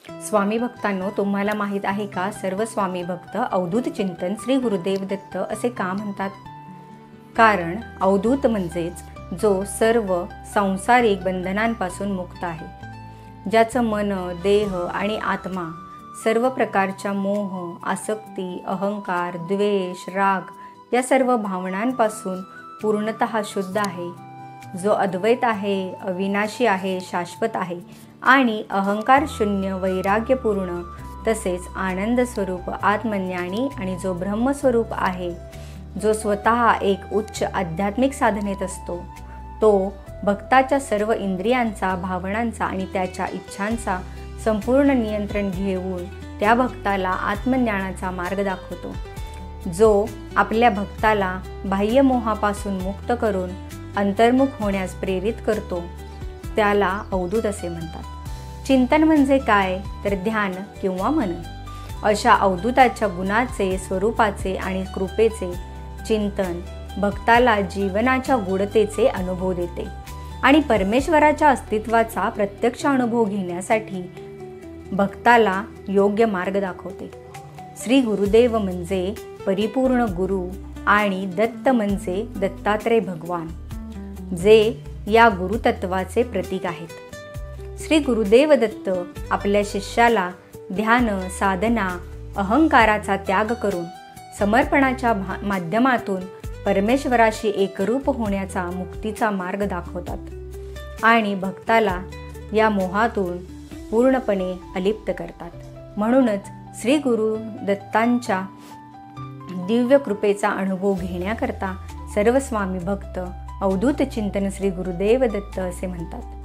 स्वामी भक्तांनो, तुम्हाला माहीत आहे का, सर्व स्वामी भक्त अवधूत चिंतन श्री गुरुदेव दत्त असे का म्हणतात? कारण अवधूत म्हणजेच जो सर्व सांसारिक बंधनांपासून मुक्त आहे, ज्याचं मन, देह आणि आत्मा सर्व प्रकारच्या मोह, आसक्ती, अहंकार, द्वेष, राग या सर्व भावनांपासून पूर्णतः शुद्ध आहे, जो अद्वैत आहे, अविनाशी आहे, शाश्वत आहे आणि अहंकार शून्य, वैराग्यपूर्ण तसेच आनंद स्वरूप, आत्मज्ञानी आणि जो ब्रह्मस्वरूप आहे, जो स्वतः एक उच्च आध्यात्मिक साधनेत असतो, तो भक्ताच्या सर्व इंद्रियांचा, भावनांचा आणि त्याच्या इच्छांचा संपूर्ण नियंत्रण घेऊन त्या भक्ताला आत्मज्ञानाचा मार्ग दाखवतो, जो आपल्या भक्ताला बाह्य मोहापासून मुक्त करून अंतर्मुख होण्यास प्रेरित करतो, त्याला अवधूत असे म्हणतात। चिंतन म्हणजे काय तर ध्यान किंवा मनन। अशा अवधूताच्या गुणाचे, स्वरूपाचे आणि कृपेचे चिंतन भक्ताला जीवनाच्या गूढतेचे अनुभव देते आणि परमेश्वराच्या अस्तित्वाचा प्रत्यक्ष अनुभव घेण्यासाठी भक्ताला योग्य मार्ग दाखवते। श्री गुरुदेव म्हणजे परिपूर्ण गुरु आणि दत्त म्हणजे दत्तात्रय भगवान, जे या गुरुतत्वाचे प्रतीक आहेत। श्री गुरुदेव दत्त आपल्या शिष्याला ध्यान, साधना, अहंकाराचा त्याग करून समर्पणाच्या माध्यमातून परमेश्वराशी एकरूप होण्याचा मुक्तीचा मार्ग दाखवतात आणि भक्ताला या मोहातून पूर्णपणे अलिप्त करतात। म्हणूनच श्री गुरु दत्तांच्या दिव्य कृपेचा अनुभव घेण्याकरता सर्व स्वामी भक्त अवधूत चिंतन श्री गुरुदेव दत्त असे म्हणतात।